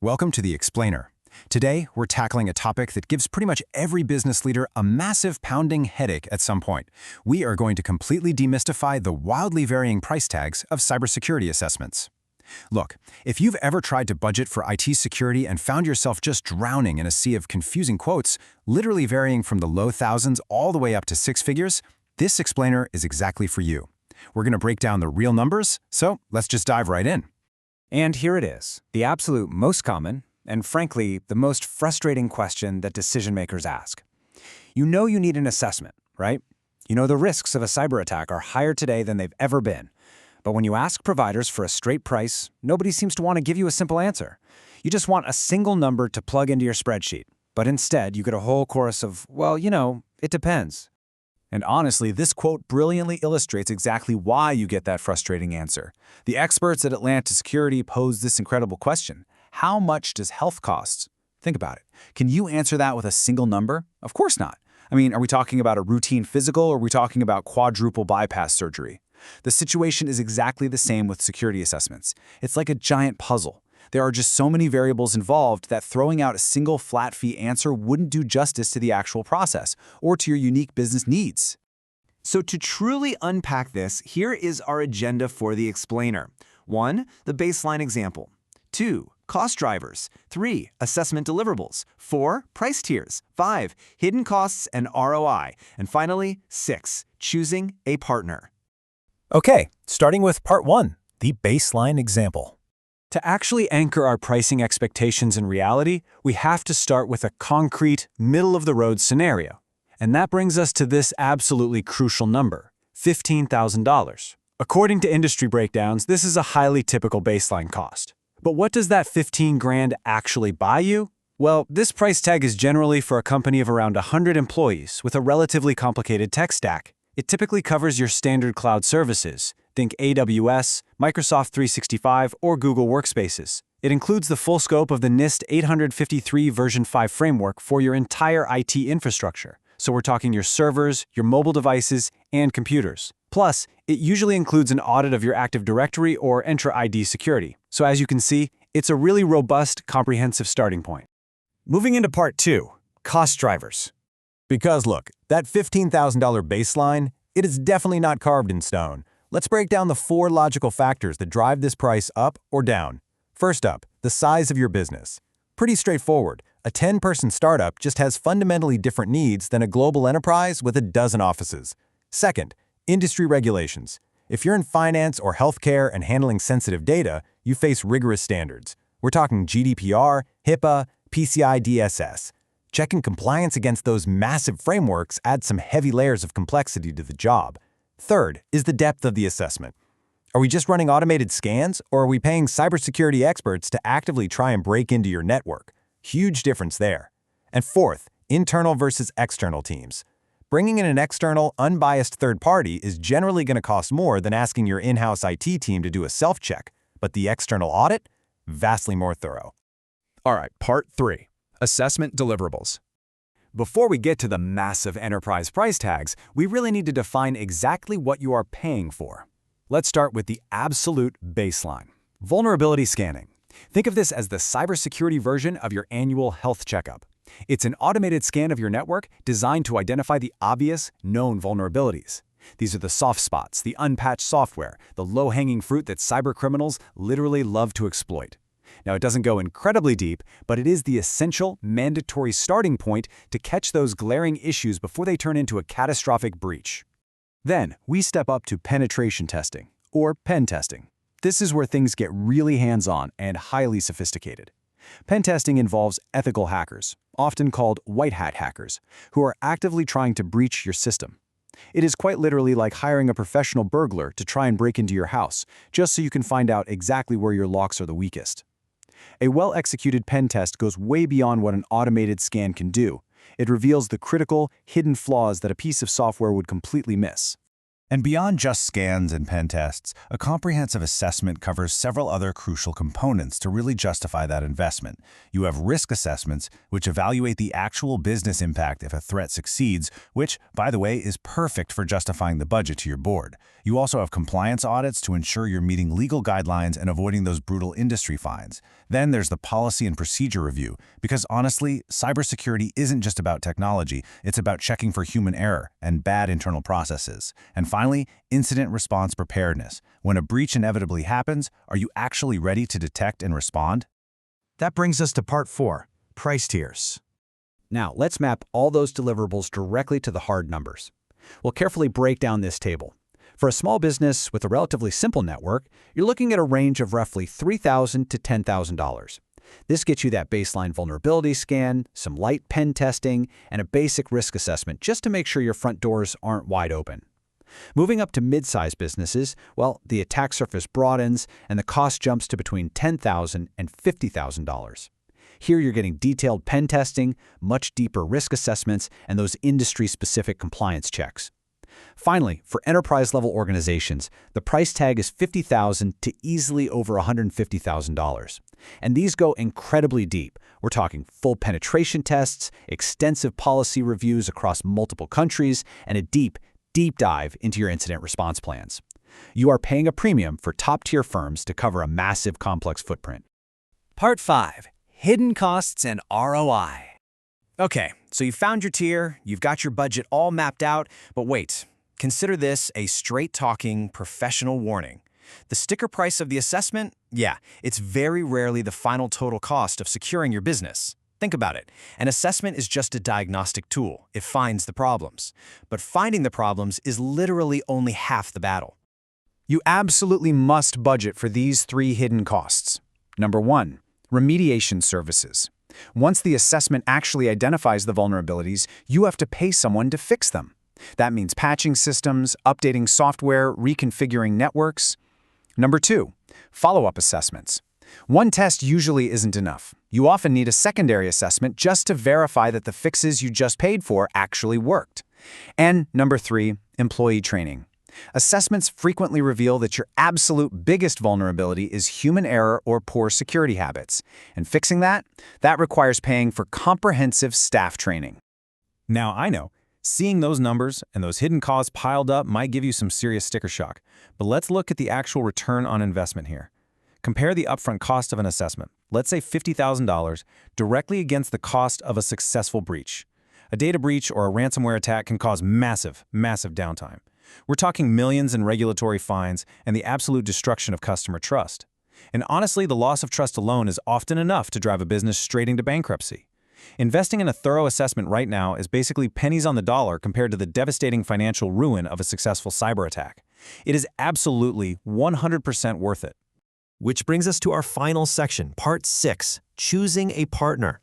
Welcome to The Explainer. Today, we're tackling a topic that gives pretty much every business leader a massive pounding headache at some point. We are going to completely demystify the wildly varying price tags of cybersecurity assessments. Look, if you've ever tried to budget for IT security and found yourself just drowning in a sea of confusing quotes, literally varying from the low thousands all the way up to six figures, this explainer is exactly for you. We're going to break down the real numbers, so let's just dive right in. And here it is, the absolute most common, and frankly, the most frustrating question that decision makers ask. You know you need an assessment, right? You know the risks of a cyber attack are higher today than they've ever been. But when you ask providers for a straight price, nobody seems to want to give you a simple answer. You just want a single number to plug into your spreadsheet. But instead, you get a whole chorus of, well, it depends. And honestly, this quote brilliantly illustrates exactly why you get that frustrating answer. The experts at Atlant Security pose this incredible question. How much does health cost? Think about it. Can you answer that with a single number? Of course not. Are we talking about a routine physical or are we talking about quadruple bypass surgery? The situation is exactly the same with security assessments. It's like a giant puzzle. There are just so many variables involved that throwing out a single flat fee answer wouldn't do justice to the actual process or to your unique business needs. So to truly unpack this, here is our agenda for the explainer. 1. The baseline example. 2. Cost drivers. 3. Assessment deliverables. 4. Price tiers. 5. Hidden costs and ROI. And finally, 6. Choosing a partner. Okay, starting with part 1, the baseline example. To actually anchor our pricing expectations in reality, we have to start with a concrete, middle-of-the-road scenario. And that brings us to this absolutely crucial number, $15,000. According to industry breakdowns, this is a highly typical baseline cost. But what does that 15 grand actually buy you? Well, this price tag is generally for a company of around 100 employees with a relatively complicated tech stack. It typically covers your standard cloud services. Think AWS, Microsoft 365, or Google Workspaces. It includes the full scope of the NIST 853 version 5 framework for your entire IT infrastructure. So we're talking your servers, your mobile devices, and computers. Plus, it usually includes an audit of your Active Directory or Entra ID security. So as you can see, it's a really robust, comprehensive starting point. Moving into part 2, cost drivers. Because look, that $15,000 baseline, it is definitely not carved in stone. Let's break down the 4 logical factors that drive this price up or down. First up, the size of your business. Pretty straightforward. A 10-person startup just has fundamentally different needs than a global enterprise with a dozen offices. Second, industry regulations. If you're in finance or healthcare and handling sensitive data, you face rigorous standards. We're talking GDPR, HIPAA, PCI DSS. Checking compliance against those massive frameworks adds some heavy layers of complexity to the job. Third is the depth of the assessment. Are we just running automated scans, or are we paying cybersecurity experts to actively try and break into your network? Huge difference there. And fourth, internal versus external teams. Bringing in an external, unbiased third party is generally going to cost more than asking your in-house IT team to do a self-check, but the external audit? Vastly more thorough. All right, part 3, assessment deliverables. Before we get to the massive enterprise price tags, we really need to define exactly what you are paying for. Let's start with the absolute baseline. Vulnerability scanning. Think of this as the cybersecurity version of your annual health checkup. It's an automated scan of your network designed to identify the obvious, known vulnerabilities. These are the soft spots, the unpatched software, the low-hanging fruit that cybercriminals literally love to exploit. Now, it doesn't go incredibly deep, but it is the essential, mandatory starting point to catch those glaring issues before they turn into a catastrophic breach. Then, we step up to penetration testing, or pen testing. This is where things get really hands-on and highly sophisticated. Pen testing involves ethical hackers, often called white hat hackers, who are actively trying to breach your system. It is quite literally like hiring a professional burglar to try and break into your house, just so you can find out exactly where your locks are the weakest. A well-executed pen test goes way beyond what an automated scan can do. It reveals the critical, hidden flaws that a piece of software would completely miss. And beyond just scans and pen tests, a comprehensive assessment covers several other crucial components to really justify that investment. You have risk assessments, which evaluate the actual business impact if a threat succeeds, which, by the way, is perfect for justifying the budget to your board. You also have compliance audits to ensure you're meeting legal guidelines and avoiding those brutal industry fines. Then there's the policy and procedure review, because honestly, cybersecurity isn't just about technology, it's about checking for human error and bad internal processes. And finally, incident response preparedness. When a breach inevitably happens, are you actually ready to detect and respond? That brings us to part 4, price tiers. Now, let's map all those deliverables directly to the hard numbers. We'll carefully break down this table. For a small business with a relatively simple network, you're looking at a range of roughly $3,000 to $10,000. This gets you that baseline vulnerability scan, some light pen testing, and a basic risk assessment just to make sure your front doors aren't wide open. Moving up to mid-sized businesses, well, the attack surface broadens and the cost jumps to between $10,000 and $50,000. Here you're getting detailed pen testing, much deeper risk assessments, and those industry-specific compliance checks. Finally, for enterprise-level organizations, the price tag is $50,000 to easily over $150,000. And these go incredibly deep. We're talking full penetration tests, extensive policy reviews across multiple countries, and a deep dive into your incident response plans. You are paying a premium for top-tier firms to cover a massive, complex footprint. Part 5. Hidden Costs and ROI. Okay, so you've found your tier, you've got your budget all mapped out, but wait, consider this a straight-talking professional warning. The sticker price of the assessment? Yeah, it's very rarely the final total cost of securing your business. Think about it. An assessment is just a diagnostic tool. It finds the problems. But finding the problems is literally only half the battle. You absolutely must budget for these 3 hidden costs. Number 1, remediation services. Once the assessment actually identifies the vulnerabilities, you have to pay someone to fix them. That means patching systems, updating software, reconfiguring networks. Number 2, follow-up assessments. One test usually isn't enough. You often need a secondary assessment just to verify that the fixes you just paid for actually worked. And number 3, employee training. Assessments frequently reveal that your absolute biggest vulnerability is human error or poor security habits. And fixing that requires paying for comprehensive staff training. Now, I know, seeing those numbers and those hidden costs piled up might give you some serious sticker shock, but let's look at the actual return on investment here. Compare the upfront cost of an assessment, let's say $50,000, directly against the cost of a successful breach. A data breach or a ransomware attack can cause massive downtime. We're talking millions in regulatory fines and the absolute destruction of customer trust. And honestly, the loss of trust alone is often enough to drive a business straight into bankruptcy. Investing in a thorough assessment right now is basically pennies on the dollar compared to the devastating financial ruin of a successful cyber attack. It is absolutely 100% worth it. Which brings us to our final section, Part 6, Choosing a Partner.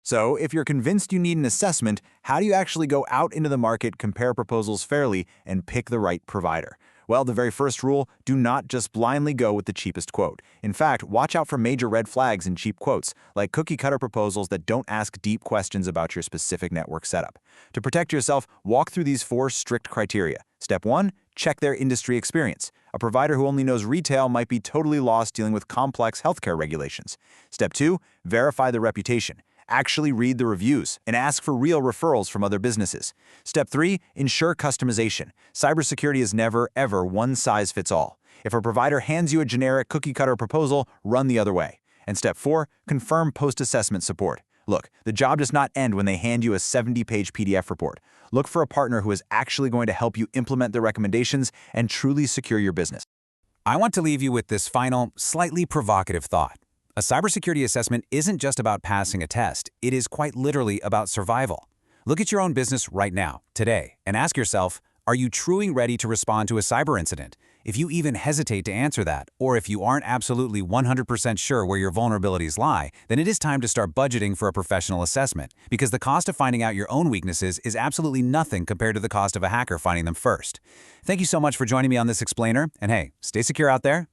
So, if you're convinced you need an assessment, how do you actually go out into the market, compare proposals fairly, and pick the right provider? Well, the very first rule, do not just blindly go with the cheapest quote. In fact, watch out for major red flags in cheap quotes, like cookie-cutter proposals that don't ask deep questions about your specific network setup. To protect yourself, walk through these 4 strict criteria. Step 1, check their industry experience. A provider who only knows retail might be totally lost dealing with complex healthcare regulations. Step 2, verify the reputation. Actually read the reviews and ask for real referrals from other businesses. Step 3, ensure customization. Cybersecurity is never, ever one size fits all. If a provider hands you a generic cookie-cutter proposal, run the other way. And step 4, confirm post-assessment support. Look, the job does not end when they hand you a 70-page PDF report. Look for a partner who is actually going to help you implement the recommendations and truly secure your business. I want to leave you with this final, slightly provocative thought. A cybersecurity assessment isn't just about passing a test, it is quite literally about survival. Look at your own business right now, today, and ask yourself, are you truly ready to respond to a cyber incident? If you even hesitate to answer that, or if you aren't absolutely 100% sure where your vulnerabilities lie, then it is time to start budgeting for a professional assessment, because the cost of finding out your own weaknesses is absolutely nothing compared to the cost of a hacker finding them first. Thank you so much for joining me on this explainer, and hey, stay secure out there,